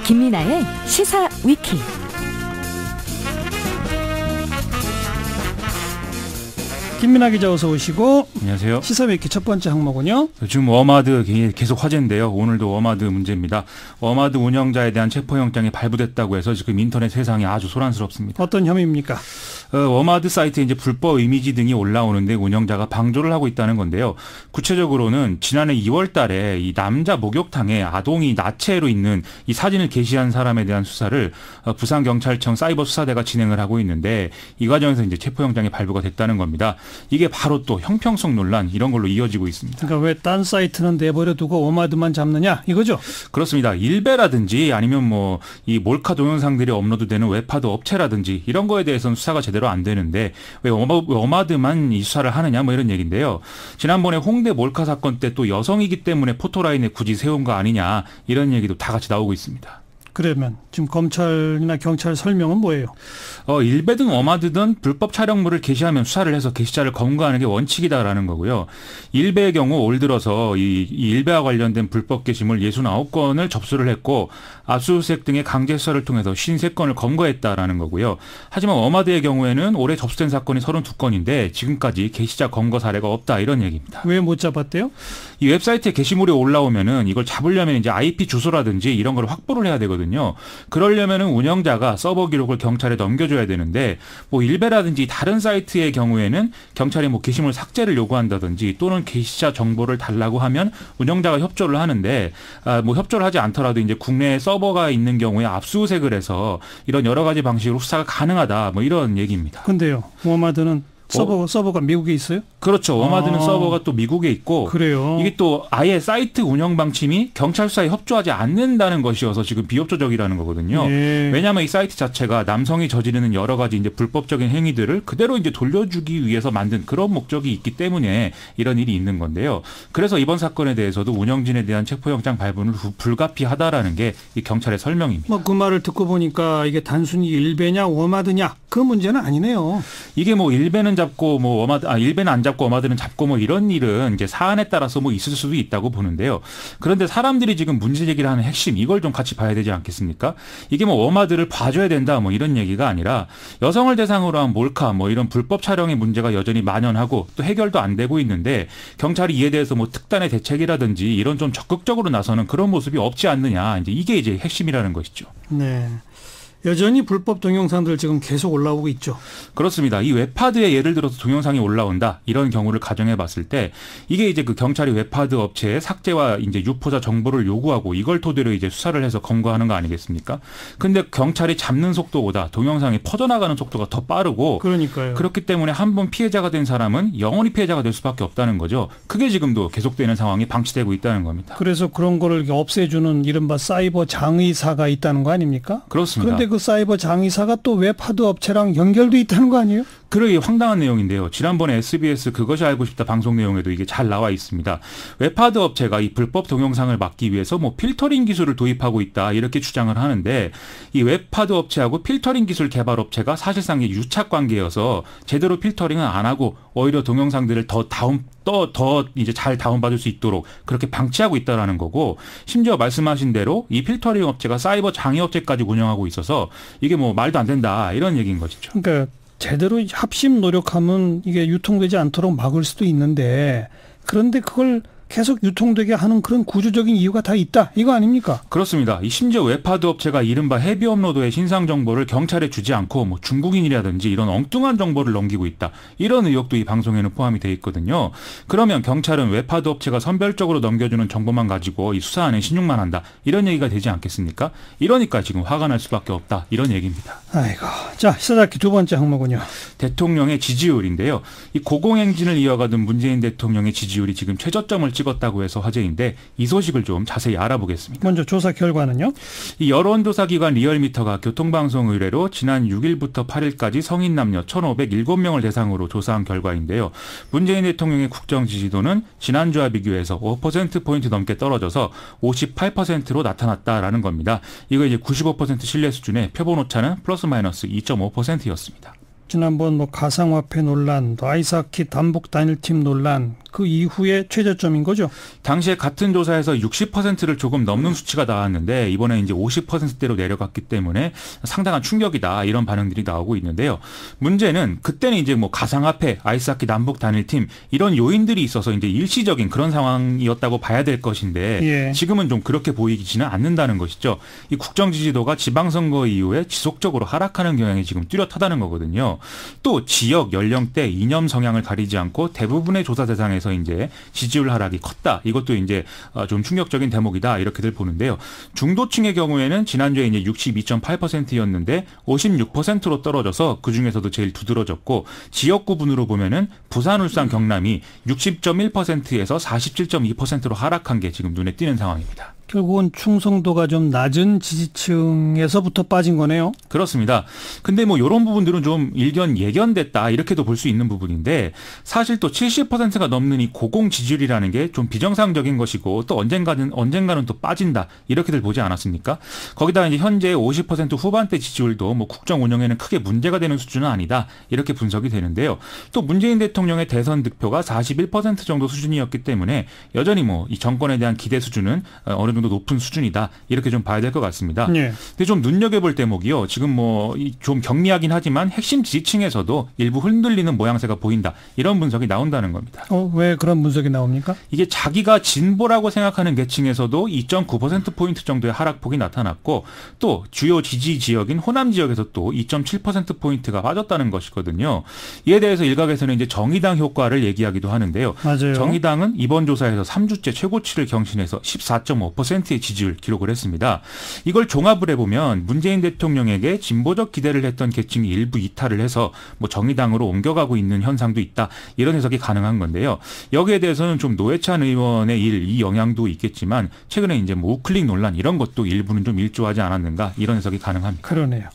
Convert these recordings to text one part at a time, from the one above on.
김민아의 시사 위키. 김민아 기자 어서 오시고. 안녕하세요. 시사위키 첫 번째 항목은요. 지금 워마드 계속 화제인데요. 오늘도 워마드 문제입니다. 워마드 운영자에 대한 체포영장이 발부됐다고 해서 지금 인터넷 세상이 아주 소란스럽습니다. 어떤 혐의입니까? 워마드 사이트에 이제 불법 이미지 등이 올라오는데 운영자가 방조를 하고 있다는 건데요. 구체적으로는 지난해 2월 달에 이 남자 목욕탕에 아동이 나체로 있는 이 사진을 게시한 사람에 대한 수사를 부산경찰청 사이버수사대가 진행을 하고 있는데 이 과정에서 이제 체포영장이 발부가 됐다는 겁니다. 이게 바로 또 형평성 논란 이런 걸로 이어지고 있습니다. 그러니까 왜 딴 사이트는 내버려두고 워마드만 잡느냐 이거죠? 그렇습니다. 일베라든지 아니면 뭐 이 몰카 동영상들이 업로드되는 웹하드 업체라든지 이런 거에 대해서는 수사가 제대로 안 되는데 왜 워마드만 이 수사를 하느냐 뭐 이런 얘기인데요. 지난번에 홍대 몰카 사건 때 또 여성이기 때문에 포토라인에 굳이 세운 거 아니냐 이런 얘기도 다 같이 나오고 있습니다. 그러면 지금 검찰이나 경찰 설명은 뭐예요? 일베든 워마드든 불법 촬영물을 게시하면 수사를 해서 게시자를 검거하는 게 원칙이다라는 거고요. 일베의 경우 올 들어서 이 일베와 관련된 불법 게시물 69건을 접수를 했고 압수수색 등의 강제 수사를 통해서 53건을 검거했다라는 거고요. 하지만 워마드의 경우에는 올해 접수된 사건이 32건인데 지금까지 게시자 검거 사례가 없다 이런 얘기입니다. 왜 못 잡았대요? 이 웹사이트에 게시물이 올라오면은 이걸 잡으려면 이제 IP 주소라든지 이런 걸 확보를 해야 되거든요. 그러려면은 운영자가 서버 기록을 경찰에 넘겨줘야 되는데 뭐 일베라든지 다른 사이트의 경우에는 경찰이 뭐 게시물 삭제를 요구한다든지 또는 게시자 정보를 달라고 하면 운영자가 협조를 하는데 뭐 협조를 하지 않더라도 이제 국내에 서버가 있는 경우에 압수수색을 해서 이런 여러 가지 방식으로 수사가 가능하다 뭐 이런 얘기입니다. 근데요, 워마드는 서버가 미국에 있어요? 그렇죠. 워마드는 서버가 또 미국에 있고 그래요. 이게 또 아예 사이트 운영 방침이 경찰 수사에 협조하지 않는다는 것이어서 지금 비협조적이라는 거거든요. 예. 왜냐하면 이 사이트 자체가 남성이 저지르는 여러 가지 이제 불법적인 행위들을 그대로 이제 돌려주기 위해서 만든 그런 목적이 있기 때문에 이런 일이 있는 건데요. 그래서 이번 사건에 대해서도 운영진에 대한 체포영장 발부는 불가피하다라는 게 이 경찰의 설명입니다. 뭐 그 말을 듣고 보니까 이게 단순히 일베냐 워마드냐 그 문제는 아니네요. 이게 뭐 일베는 잡고 뭐 워마드 일베는 안 잡고 워마드는 잡고 뭐 이런 일은 이제 사안에 따라서 뭐 있을 수도 있다고 보는데요. 그런데 사람들이 지금 문제 제기를 하는 핵심 이걸 좀 같이 봐야 되지 않겠습니까? 이게 뭐 워마드를 봐줘야 된다 뭐 이런 얘기가 아니라 여성을 대상으로 한 몰카 뭐 이런 불법 촬영의 문제가 여전히 만연하고 또 해결도 안 되고 있는데 경찰이 이에 대해서 뭐 특단의 대책이라든지 이런 좀 적극적으로 나서는 그런 모습이 없지 않느냐 이게 이제 핵심이라는 것이죠. 네. 여전히 불법 동영상들 지금 계속 올라오고 있죠. 그렇습니다. 이 웹하드에 예를 들어서 동영상이 올라온다 이런 경우를 가정해 봤을 때 이게 이제 그 경찰이 웹하드 업체에 삭제와 이제 유포자 정보를 요구하고 이걸 토대로 이제 수사를 해서 검거하는 거 아니겠습니까? 근데 경찰이 잡는 속도보다 동영상이 퍼져나가는 속도가 더 빠르고 그러니까요. 그렇기 때문에 한 번 피해자가 된 사람은 영원히 피해자가 될 수밖에 없다는 거죠. 그게 지금도 계속되는 상황이 방치되고 있다는 겁니다. 그래서 그런 거를 이렇게 없애주는 이른바 사이버 장의사가 있다는 거 아닙니까? 그렇습니다. 그런데 그 사이버 장의사가 또 웹하드 업체랑 연결돼 있다는 거 아니에요? 그러게 황당한 내용인데요. 지난번에 SBS 그것이 알고 싶다 방송 내용에도 이게 잘 나와 있습니다. 웹하드 업체가 이 불법 동영상을 막기 위해서 뭐 필터링 기술을 도입하고 있다 이렇게 주장을 하는데 이 웹하드 업체하고 필터링 기술 개발 업체가 사실상 유착 관계여서 제대로 필터링은 안 하고 오히려 동영상들을 더 이제 잘 다운받을 수 있도록 그렇게 방치하고 있다라는 거고 심지어 말씀하신 대로 이 필터링 업체가 사이버 장애 업체까지 운영하고 있어서 이게 뭐 말도 안 된다 이런 얘기인 것이죠. 그러니까 제대로 합심 노력하면 이게 유통되지 않도록 막을 수도 있는데 그런데 그걸 계속 유통되게 하는 그런 구조적인 이유가 다 있다. 이거 아닙니까? 그렇습니다. 이 심지어 웹하드 업체가 이른바 헤비 업로드의 신상 정보를 경찰에 주지 않고 뭐 중국인이라든지 이런 엉뚱한 정보를 넘기고 있다. 이런 의혹도 이 방송에는 포함이 돼 있거든요. 그러면 경찰은 웹하드 업체가 선별적으로 넘겨주는 정보만 가지고 이 수사하는 신용만 한다. 이런 얘기가 되지 않겠습니까? 이러니까 지금 화가 날 수밖에 없다. 이런 얘기입니다. 아이고. 자, 시사잡기 두 번째 항목은요. 대통령의 지지율인데요. 이 고공행진을 이어가던 문재인 대통령의 지지율이 지금 최저점을 찍었다고 해서 화제인데 이 소식을 좀 자세히 알아보겠습니다. 먼저 조사 결과는요? 이 여론조사 기관 리얼미터가 교통방송 의뢰로 지난 6일부터 8일까지 성인 남녀 1,507명을 대상으로 조사한 결과인데요. 문재인 대통령의 국정 지지도는 지난주와 비교해서 5%포인트 넘게 떨어져서 58%로 나타났다라는 겁니다. 이거 이제 95% 신뢰 수준의 표본 오차는 플러스 마이너스 2.5%였습니다. 지난번 뭐 가상화폐 논란, 또 아이스하키 단복 단일팀 논란, 그 이후에 최저점인 거죠. 당시에 같은 조사에서 60%를 조금 넘는 수치가 나왔는데 이번에 이제 50%대로 내려갔기 때문에 상당한 충격이다 이런 반응들이 나오고 있는데요. 문제는 그때는 이제 뭐 가상화폐, 아이스하키 남북 단일팀 이런 요인들이 있어서 이제 일시적인 그런 상황이었다고 봐야 될 것인데 예. 지금은 좀 그렇게 보이지는 않는다는 것이죠. 이 국정 지지도가 지방선거 이후에 지속적으로 하락하는 경향이 지금 뚜렷하다는 거거든요. 또 지역, 연령대, 이념 성향을 가리지 않고 대부분의 조사 대상에서 이제 지지율 하락이 컸다. 이것도 이제 좀 충격적인 대목이다. 이렇게들 보는데요. 중도층의 경우에는 지난주에 이제 62.8%였는데 56%로 떨어져서 그 중에서도 제일 두드러졌고 지역 구분으로 보면은 부산, 울산, 경남이 60.1%에서 47.2%로 하락한 게 지금 눈에 띄는 상황입니다. 결국은 충성도가 좀 낮은 지지층에서부터 빠진 거네요. 그렇습니다. 근데 뭐 이런 부분들은 좀 일견 예견됐다 이렇게도 볼 수 있는 부분인데 사실 또 70%가 넘는 이 고공 지지율이라는 게 좀 비정상적인 것이고 또 언젠가는 또 빠진다 이렇게들 보지 않았습니까? 거기다 이제 현재 50% 후반대 지지율도 뭐 국정 운영에는 크게 문제가 되는 수준은 아니다 이렇게 분석이 되는데요. 또 문재인 대통령의 대선 득표가 41% 정도 수준이었기 때문에 여전히 뭐 이 정권에 대한 기대 수준은 어느 정도 높은 수준이다 이렇게 좀 봐야 될 것 같습니다. 네. 근데 좀 눈여겨볼 대목이요. 지금 뭐 좀 경미하긴 하지만 핵심 지지층에서도 일부 흔들리는 모양새가 보인다. 이런 분석이 나온다는 겁니다. 왜 그런 분석이 나옵니까? 이게 자기가 진보라고 생각하는 계층에서도 2.9%포인트 정도의 하락폭이 나타났고 또 주요 지지 지역인 호남 지역에서 또 2.7%포인트가 빠졌다는 것이거든요. 이에 대해서 일각에서는 이제 정의당 효과를 얘기하기도 하는데요. 맞아요. 정의당은 이번 조사에서 3주째 최고치를 경신해서 14.5%의 지지율 기록을 했습니다. 이걸 종합을 해보면 문재인 대통령에게 진보적 기대를 했던 계층이 일부 이탈을 해서 뭐 정의당으로 옮겨가고 있는 현상도 있다. 이런 해석이 가능한 건데요. 여기에 대해서는 좀 노회찬 의원의 이 영향도 있겠지만 최근에 이제 뭐 우클릭 논란 이런 것도 일부는 좀 일조하지 않았는가 이런 해석이 가능합니다. 그러네요.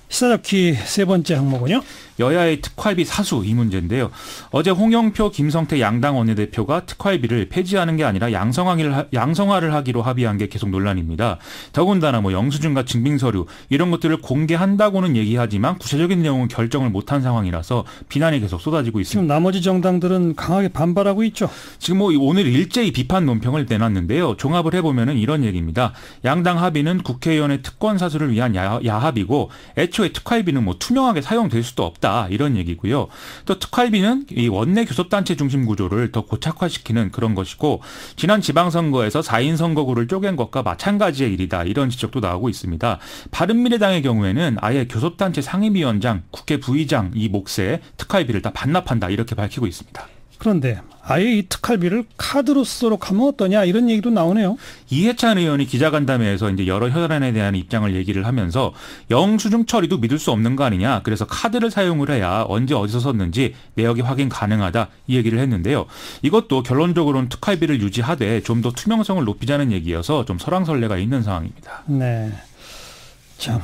시사잡기 세 번째 항목은요? 여야의 특활비 사수 이 문제인데요. 어제 홍영표, 김성태 양당 원내대표가 특활비를 폐지하는 게 아니라 양성화를 하기로 합의한 게 계속 논란입니다. 더군다나 뭐 영수증과 증빙서류 이런 것들을 공개한다고는 얘기하지만 구체적인 내용은 결정을 못한 상황이라서 비난이 계속 쏟아지고 있습니다. 지금 나머지 정당들은 강하게 반발하고 있죠. 지금 뭐 오늘 일제히 비판 논평을 내놨는데요. 종합을 해보면은 이런 얘기입니다. 양당 합의는 국회의원의 특권 사수를 위한 야합이고 애초에 특활비는 뭐 투명하게 사용될 수도 없다. 이런 얘기고요. 또 특활비는 이 원내 교섭단체 중심 구조를 더 고착화시키는 그런 것이고 지난 지방선거에서 4인 선거구를 쪼갠 것과 마찬가지의 일이다. 이런 지적도 나오고 있습니다. 바른미래당의 경우에는 아예 교섭단체 상임위원장, 국회 부의장 이 몫에 특활비를 다 반납한다. 이렇게 밝히고 있습니다. 그런데 아예 이 특활비를 카드로 쓰도록 하면 어떠냐 이런 얘기도 나오네요. 이해찬 의원이 기자간담회에서 이제 여러 혈안에 대한 입장을 얘기를 하면서 영수증 처리도 믿을 수 없는 거 아니냐. 그래서 카드를 사용을 해야 언제 어디서 썼는지 내역이 확인 가능하다. 이 얘기를 했는데요. 이것도 결론적으로는 특활비를 유지하되 좀 더 투명성을 높이자는 얘기여서 좀 설왕설래가 있는 상황입니다. 네. 참.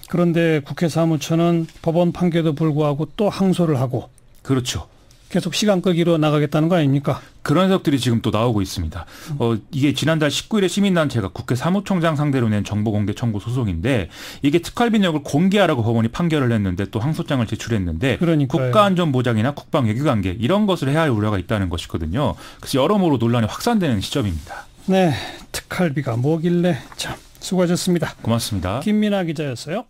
그런데 국회 사무처는 법원 판결에도 불구하고 또 항소를 하고. 그렇죠. 계속 시간 끄기로 나가겠다는 거 아닙니까? 그런 해석들이 지금 또 나오고 있습니다. 이게 지난달 19일에 시민단체가 국회 사무총장 상대로 낸 정보공개 청구 소송인데 이게 특활비 내역을 공개하라고 법원이 판결을 했는데 또 항소장을 제출했는데 그러니까요. 국가안전보장이나 국방외교관계 이런 것을 해야 할 우려가 있다는 것이거든요. 그래서 여러모로 논란이 확산되는 시점입니다. 네, 특활비가 뭐길래 참 수고하셨습니다. 고맙습니다. 김민아 기자였어요.